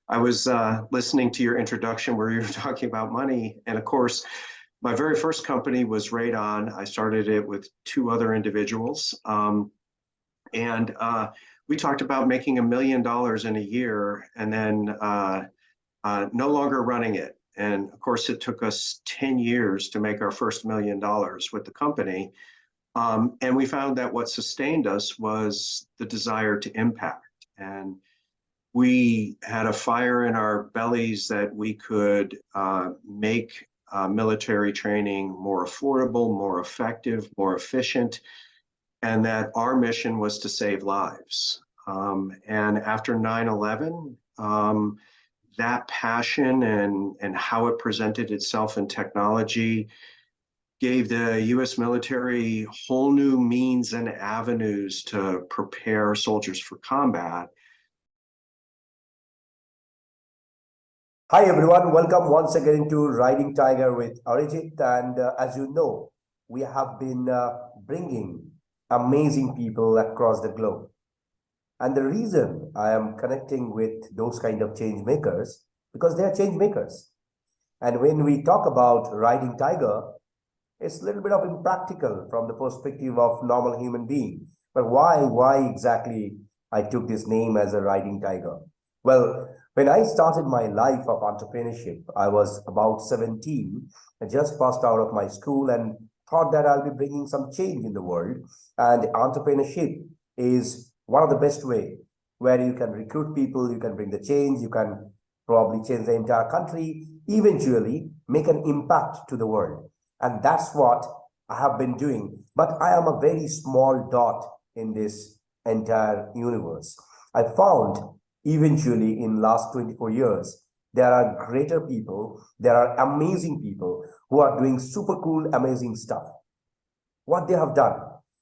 I was listening to your introduction where you were talking about money. And of course, my very first company was Radon. I started it with two other individuals. And we talked about making $1 million in a year and then no longer running it. And of course, it took us 10 years to make our first $1 million with the company. And we found that what sustained us was the desire to impact. And we had a fire in our bellies that we could make military training more affordable, more effective, more efficient, and that our mission was to save lives. And after 9/11, that passion and how it presented itself in technology gave the US military whole new means and avenues to prepare soldiers for combat. Hi everyone, welcome once again to Riding Tiger with Arijit. And as you know, we have been bringing amazing people across the globe. And the reason I am connecting with those kind of change makers, because they are change makers. And when we talk about Riding Tiger, it's a little bit of impractical from the perspective of normal human being. But why exactly I took this name as a Riding Tiger? Well, when I started my life of entrepreneurship, I was about 17. I just passed out of my school and thought that I'll be bringing some change in the world. And entrepreneurship is one of the best way where you can recruit people, you can bring the change, you can probably change the entire country, eventually make an impact to the world. And that's what I have been doing. But I am a very small dot in this entire universe. I found eventually in last 24 years, there are greater people, there are amazing people who are doing super cool, amazing stuff. What they have done,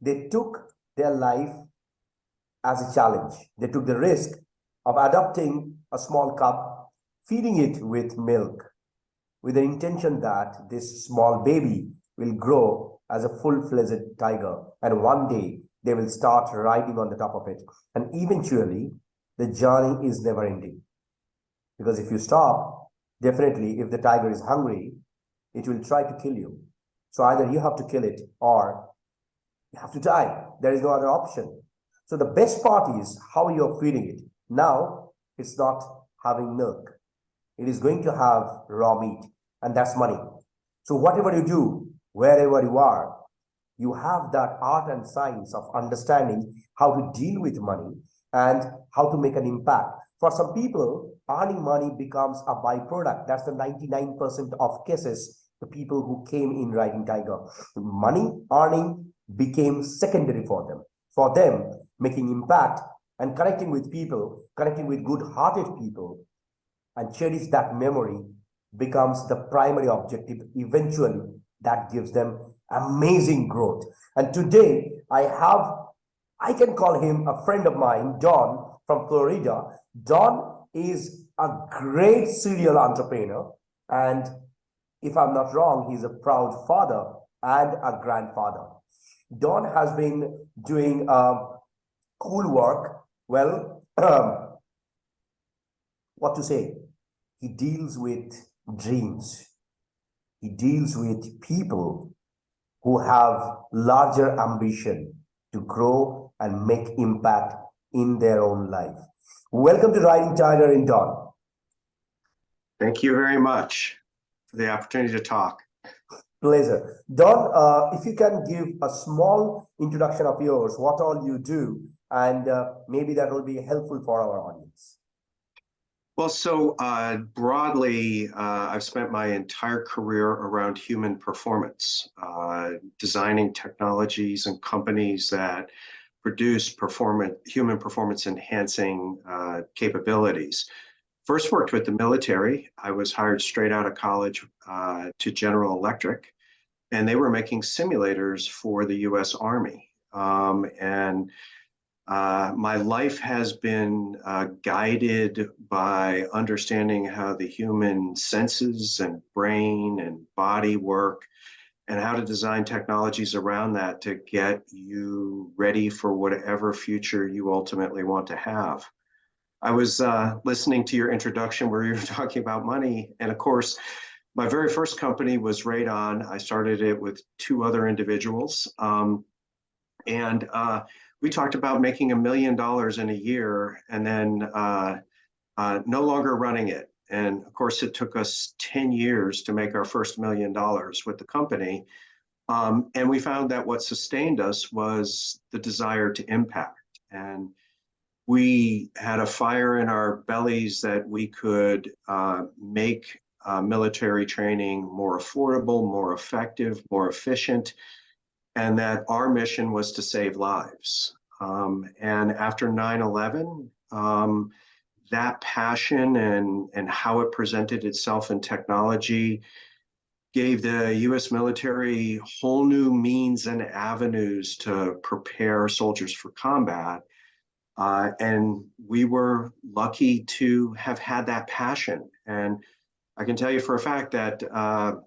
they took their life as a challenge. They took the risk of adopting a small cub, feeding it with milk, with the intention that this small baby will grow as a full-fledged tiger. And one day they will start riding on the top of it. And eventually the journey is never ending. Because if you stop, definitely if the tiger is hungry, it will try to kill you. So either you have to kill it or you have to die. There is no other option. So the best part is how you're feeding it. Now, it's not having milk. It is going to have raw meat, and that's money. So whatever you do, wherever you are, you have that art and science of understanding how to deal with money and how to make an impact. For some people, earning money becomes a byproduct. That's the 99% of cases, the people who came in Riding Tiger. Money earning became secondary for them. For them, making impact and connecting with people, connecting with good-hearted people, and cherish that memory becomes the primary objective. Eventually, that gives them amazing growth. And today, I can call him a friend of mine, Don from Florida. Don is a great serial entrepreneur. And if I'm not wrong, he's a proud father and a grandfather. Don has been doing cool work. Well, what to say? He deals with dreams. He deals with people who have larger ambition to grow and make impact in their own life. Welcome to Riding Tiger in Don. Thank you very much for the opportunity to talk. Pleasure. Don, if you can give a small introduction of yours, what all you do, and maybe that will be helpful for our audience. Well, so broadly, I've spent my entire career around human performance, designing technologies and companies that produce human performance enhancing capabilities. First worked with the military. I was hired straight out of college to General Electric, and they were making simulators for the US Army. My life has been guided by understanding how the human senses and brain and body work and how to design technologies around that to get you ready for whatever future you ultimately want to have. I was listening to your introduction where you were talking about money. And of course, my very first company was Radon. I started it with two other individuals. And we talked about making $1 million in a year and then no longer running it. And of course, it took us 10 years to make our first $1 million with the company. And we found that what sustained us was the desire to impact. And we had a fire in our bellies that we could make military training more affordable, more effective, more efficient, and that our mission was to save lives. And after 9/11, that passion and how it presented itself in technology gave the US military whole new means and avenues to prepare soldiers for combat. And we were lucky to have had that passion. And I can tell you for a fact that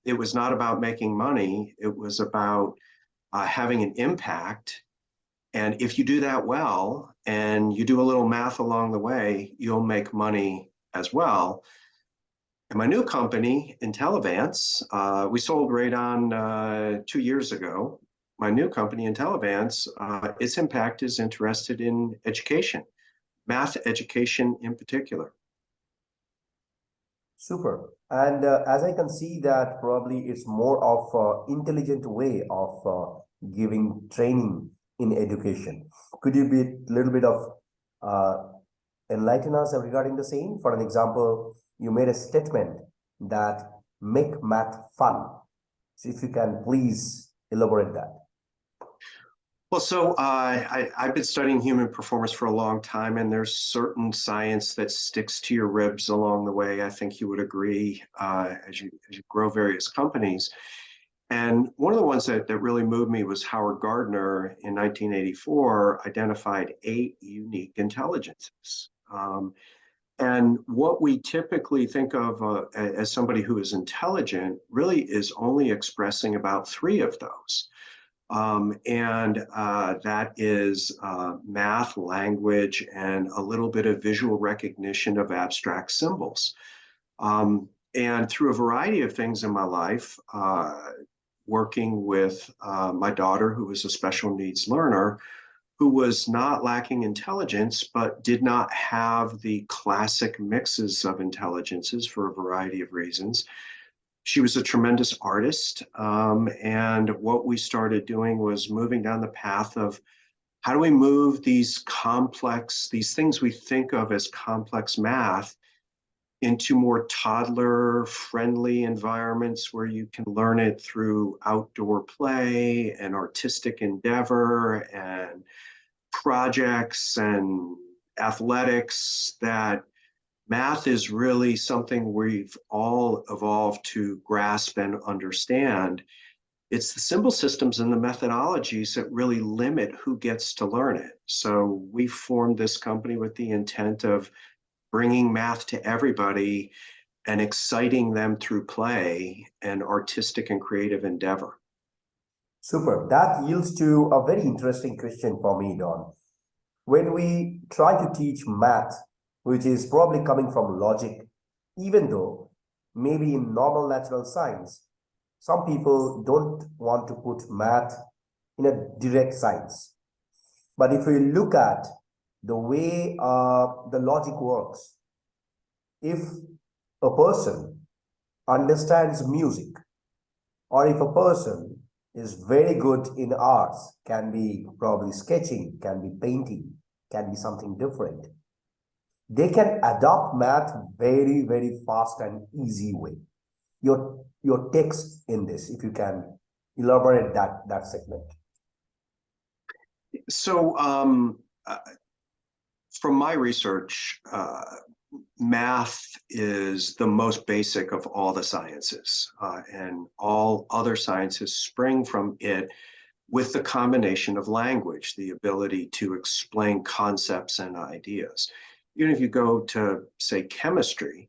it was not about making money, it was about having an impact. And if you do that well and you do a little math along the way, you'll make money as well. And my new company, Intellivance, we sold Radon 2 years ago. My new company, Intellivance, its impact is interested in education, math education in particular. Super. And as I can see that probably it's more of an intelligent way of giving training in education. Could you be a little bit of enlighten us regarding the same? For an example, you made a statement that make math fun. So if you can please elaborate that. Well, so I've been studying human performance for a long time, and there's certain science that sticks to your ribs along the way. I think you would agree as you grow various companies. And one of the ones that really moved me was Howard Gardner in 1984 identified 8 unique intelligences. And what we typically think of as somebody who is intelligent really is only expressing about 3 of those. That is math, language, and a little bit of visual recognition of abstract symbols. And through a variety of things in my life, working with my daughter, who was a special needs learner, who was not lacking intelligence, but did not have the classic mixes of intelligences for a variety of reasons. She was a tremendous artist. And what we started doing was moving down the path of how do we move these things we think of as complex math into more toddler-friendly environments where you can learn it through outdoor play and artistic endeavor and projects and athletics, that math is really something we've all evolved to grasp and understand. It's the symbol systems and the methodologies that really limit who gets to learn it. So we formed this company with the intent of bringing math to everybody and exciting them through play and artistic and creative endeavor. Super. That yields to a very interesting question for me, Don. When we try to teach math, which is probably coming from logic, even though maybe in normal natural science, some people don't want to put math in a direct science. But if we look at the way the logic works, if a person understands music, or if a person is very good in arts, can be probably sketching, can be painting, can be something different, they can adopt math very, very fast and easy way. Your text in this, if you can elaborate that segment. So from my research, math is the most basic of all the sciences, and all other sciences spring from it with the combination of language, the ability to explain concepts and ideas. Even if you go to, say, chemistry,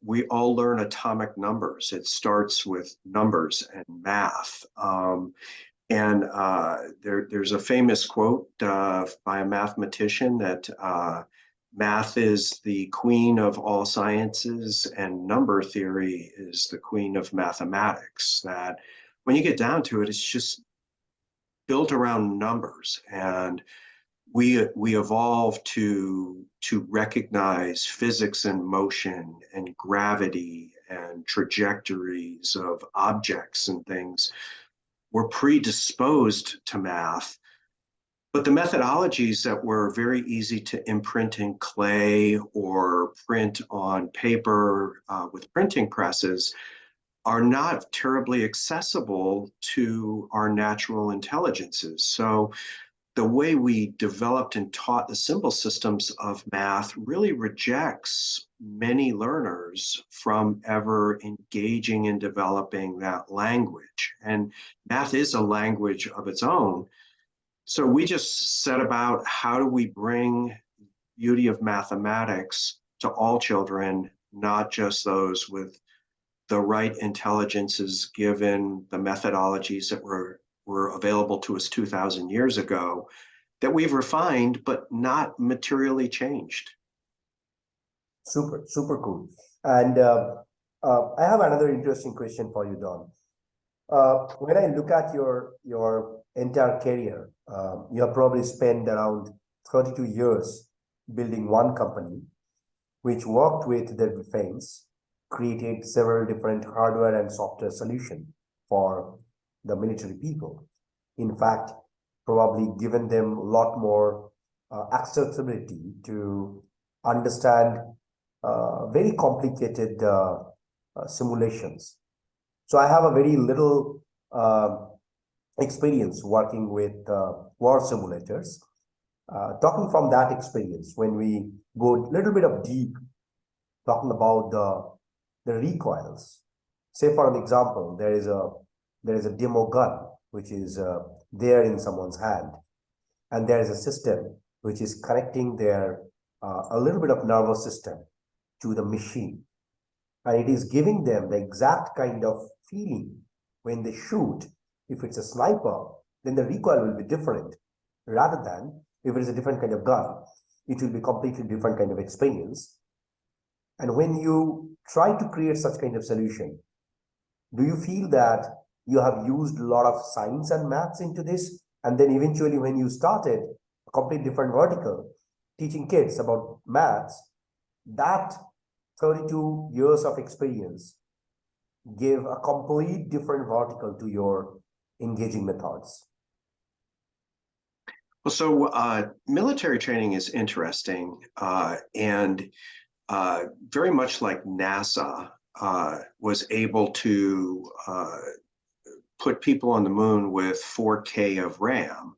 we all learn atomic numbers. It starts with numbers and math. There's a famous quote by a mathematician that Math is the queen of all sciences, and number theory is the queen of mathematics. That when you get down to it, it's just built around numbers. And we evolved to recognize physics and motion and gravity and trajectories of objects and things. We're predisposed to math, but the methodologies that were very easy to imprint in clay or print on paper with printing presses are not terribly accessible to our natural intelligences. So the way we developed and taught the symbol systems of math really rejects many learners from ever engaging in developing that language. And math is a language of its own. So we just set about how do we bring beauty of mathematics to all children, not just those with the right intelligences given the methodologies that were available to us 2,000 years ago, that we've refined but not materially changed. Super, super cool. And I have another interesting question for you, Don. When I look at your entire career, you have probably spent around 32 years building one company, which worked with the defense, created several different hardware and software solutions for the military people. In fact, probably given them a lot more accessibility to understand very complicated simulations. So I have a very little experience working with war simulators. Talking from that experience, when we go a little bit of deep, talking about the recoils. Say for an example, there is a demo gun which is there in someone's hand, and there is a system which is connecting their a little bit of nervous system to the machine, and it is giving them the exact kind of feeling when they shoot. If it's a sniper, then the recoil will be different, rather than if it is a different kind of gun, it will be completely different kind of experience. And when you try to create such kind of solution, do you feel that you have used a lot of science and maths into this? And then eventually when you started a complete different vertical, teaching kids about maths, that 32 years of experience gave a complete different vertical to your engaging methods. Well, so military training is interesting, and very much like NASA was able to put people on the moon with 4K of RAM.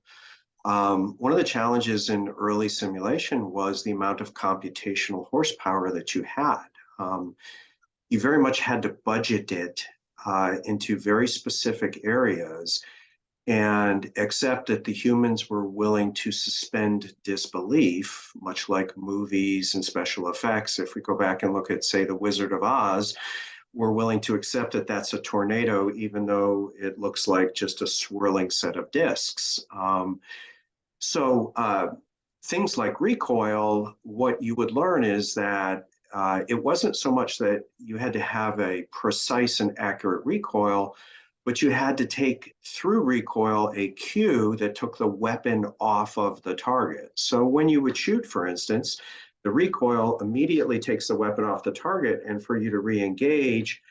One of the challenges in early simulation was the amount of computational horsepower that you had. You very much had to budget it into very specific areas and accept that the humans were willing to suspend disbelief, much like movies and special effects. If we go back and look at, say, The Wizard of Oz, we're willing to accept that that's a tornado, even though it looks like just a swirling set of discs. So things like recoil, what you would learn is that it wasn't so much that you had to have a precise and accurate recoil, but you had to take through recoil a cue that took the weapon off of the target. So when you would shoot, for instance, the recoil immediately takes the weapon off the target, and for you to re-engage,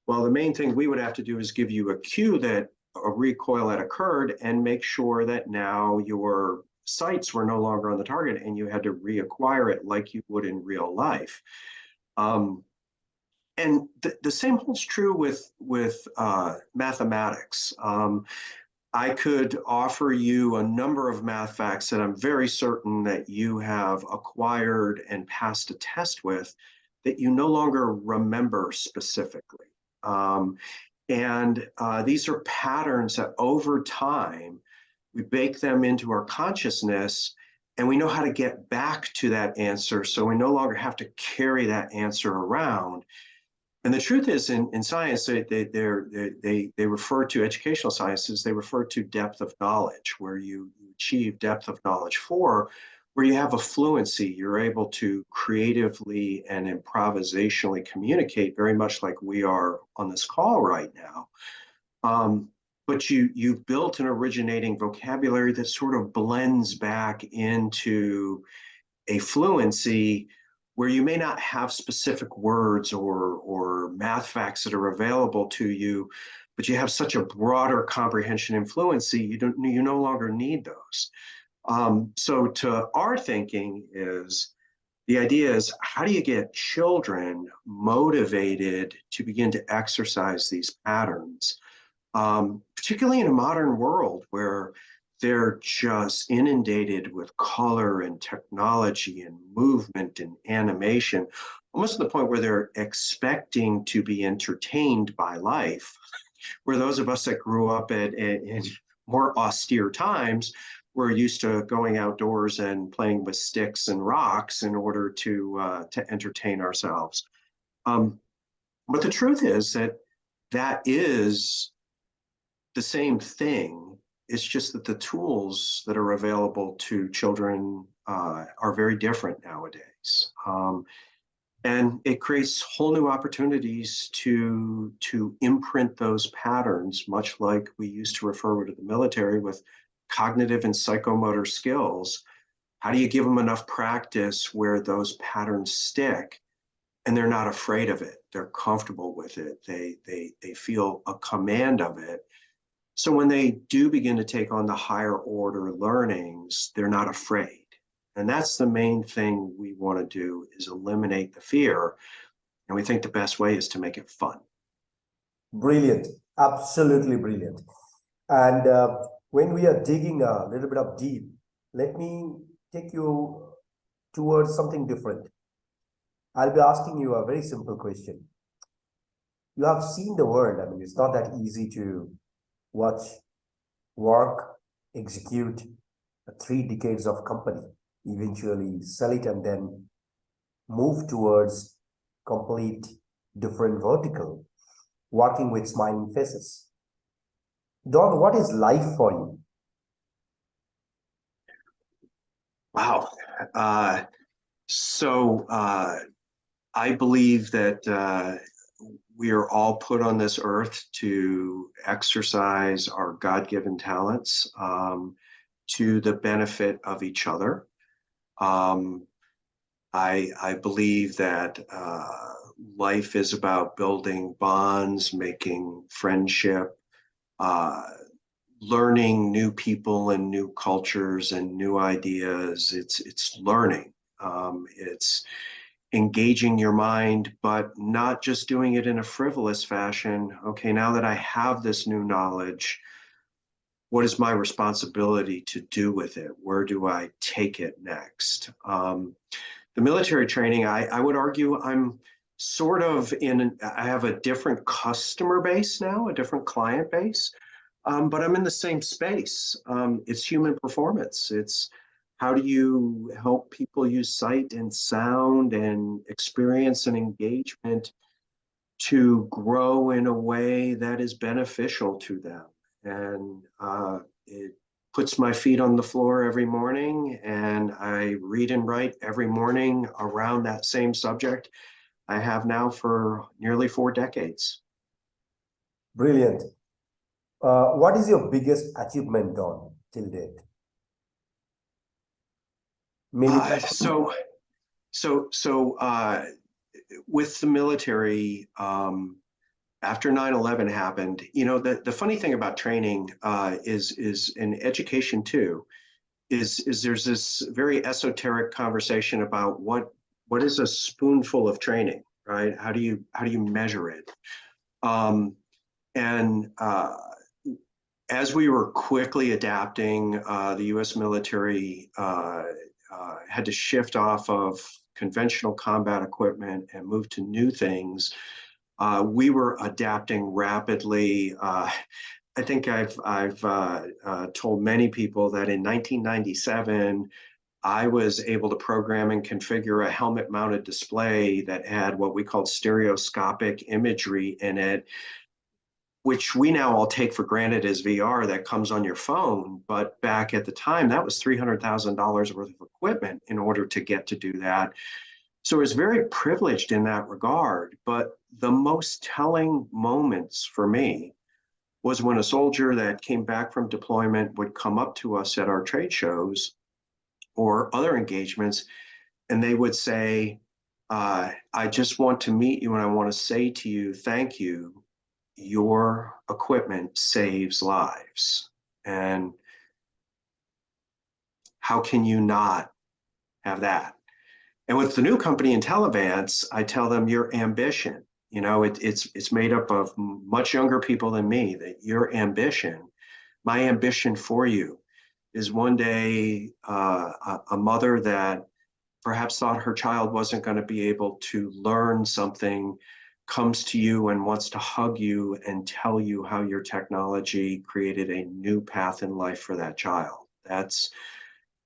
well, the main thing we would have to do is give you a cue that a recoil had occurred and make sure that now your sights were no longer on the target and you had to reacquire it like you would in real life. And the same holds true with mathematics. I could offer you a number of math facts that I'm very certain that you have acquired and passed a test with that you no longer remember specifically. And these are patterns that over time, we bake them into our consciousness, and we know how to get back to that answer, so we no longer have to carry that answer around. And the truth is, in science, they refer to educational sciences, they refer to depth of knowledge, where you achieve depth of knowledge for where you have a fluency, you're able to creatively and improvisationally communicate very much like we are on this call right now. Um, but you've built an originating vocabulary that sort of blends back into a fluency where you may not have specific words or math facts that are available to you, but you have such a broader comprehension and fluency, you no longer need those. So to our thinking is the idea is how do you get children motivated to begin to exercise these patterns, particularly in a modern world where they're just inundated with color and technology and movement and animation, almost to the point where they're expecting to be entertained by life, where those of us that grew up in more austere times we're used to going outdoors and playing with sticks and rocks in order to entertain ourselves. But the truth is that that is the same thing. It's just that the tools that are available to children are very different nowadays. And it creates whole new opportunities to imprint those patterns, much like we used to refer to the military with cognitive and psychomotor skills. How do you give them enough practice where those patterns stick and they're not afraid of it? They're comfortable with it. They feel a command of it. So when they do begin to take on the higher order learnings, they're not afraid. And that's the main thing we want to do is eliminate the fear. And we think the best way is to make it fun. Brilliant, absolutely brilliant. And when we are digging a little bit of deep, let me take you towards something different. I'll be asking you a very simple question. You have seen the world. I mean, it's not that easy to watch, work, execute 3 decades of company, eventually sell it and then move towards complete different vertical, working with smiling faces. Don, what is life for you? Wow. So I believe that we are all put on this earth to exercise our God-given talents to the benefit of each other. I believe that life is about building bonds, making friendship, learning new people and new cultures and new ideas. It's learning. It's engaging your mind, but not just doing it in a frivolous fashion. Okay, now that I have this new knowledge, what is my responsibility to do with it? Where do I take it next? The military training, I would argue I'm sort of I have a different customer base now, a different client base, but I'm in the same space. It's human performance. It's how do you help people use sight and sound and experience and engagement to grow in a way that is beneficial to them. And it puts my feet on the floor every morning, and I read and write every morning around that same subject I have now for nearly 4 decades. Brilliant. What is your biggest achievement, Don, till date? Maybe With the military, after 9/11 happened, you know, the funny thing about training is in education too, is there's this very esoteric conversation about what is a spoonful of training, right? How do you measure it? And as we were quickly adapting, the U.S. military had to shift off of conventional combat equipment and move to new things. We were adapting rapidly. I think I've told many people that in 1997, I was able to program and configure a helmet-mounted display that had what we called stereoscopic imagery in it. which we now all take for granted as VR that comes on your phone. But back at the time, that was $300,000 worth of equipment in order to get to do that. So I was very privileged in that regard. But the most telling moments for me was when a soldier that came back from deployment would come up to us at our trade shows or other engagements, and they would say, I just want to meet you and I want to say to you, thank you. Your equipment saves lives. And how can you not have that? And with the new company Intellavance, I tell them your ambition, it's made up of much younger people than me, that your ambition, my ambition for you is one day a mother that perhaps thought her child wasn't going to be able to learn something comes to you and wants to hug you and tell you how your technology created a new path in life for that child. That's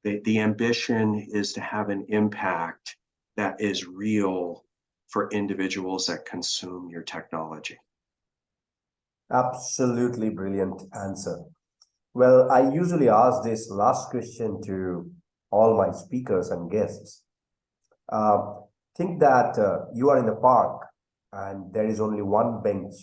the ambition, is to have an impact that is real for individuals that consume your technology. Absolutely brilliant answer. Well, I usually ask this last question to all my speakers and guests. Think that you are in the park and there is only one bench.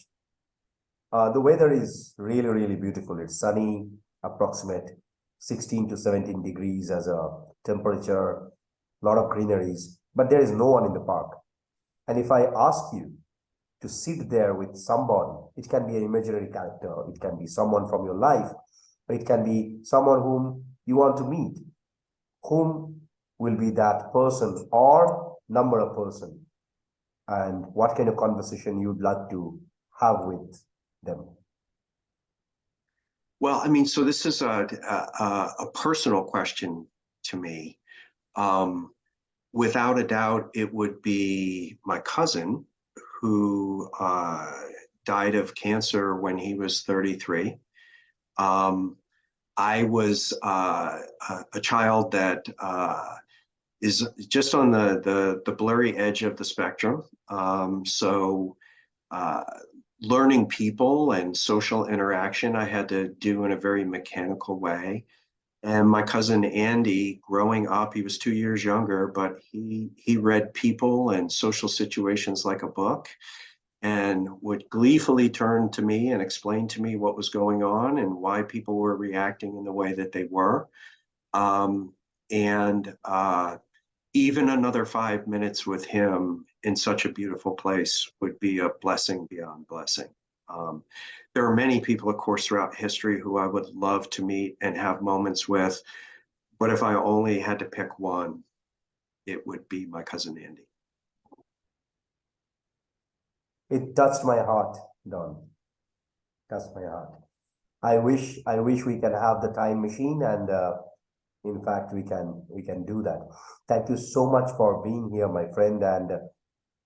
The weather is really, really beautiful. It's sunny, approximate 16 to 17 degrees as a temperature, a lot of greeneries, but there is no one in the park. And if I ask you to sit there with someone, it can be an imaginary character, it can be someone from your life, it can be someone whom you want to meet. Whom will be that person or number of person? And what kind of conversation you'd like to have with them? Well, I mean, so this is a personal question to me. Without a doubt, it would be my cousin who died of cancer when he was 33. I was a child that is just on the blurry edge of the spectrum. So learning people and social interaction, I had to do in a very mechanical way. And my cousin Andy, growing up, he was 2 years younger, but he read people and social situations like a book, and would gleefully turn to me and explain to me what was going on and why people were reacting in the way that they were. And even another 5 minutes with him in such a beautiful place would be a blessing beyond blessing. There are many people, of course, throughout history who I would love to meet and have moments with, but if I only had to pick one, it would be my cousin Andy. It touched my heart, Don. Touched my heart. I wish we can have the time machine, and in fact we can do that. Thank you so much for being here, my friend, and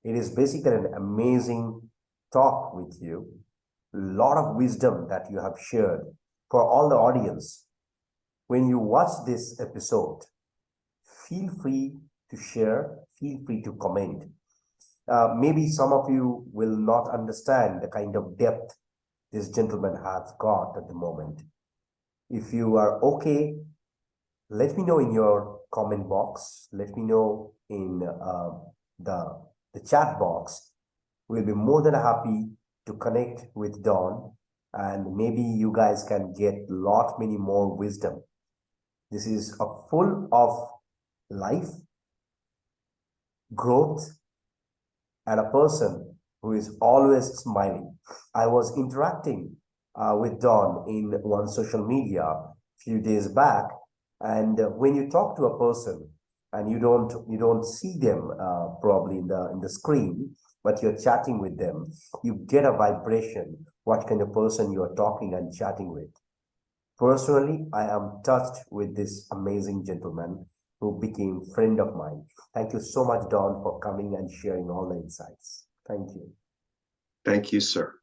it is basically an amazing talk with you. A lot of wisdom that you have shared for all the audience. When you watch this episode, feel free to share, feel free to comment. Maybe some of you will not understand the kind of depth this gentleman has got at the moment. If you are okay, let me know in your comment box. Let me know in the chat box. We'll be more than happy to connect with Don, and maybe you guys can get many more wisdom. This is full of life, growth, and a person who is always smiling. I was interacting with Don in one social media a few days back, and when you talk to a person and you don't see them probably in the screen, but you're chatting with them, you get a vibration, what kind of person you are talking and chatting with. Personally, I am touched with this amazing gentleman who became a friend of mine. Thank you so much, Don, for coming and sharing all the insights. Thank you. Thank you, sir.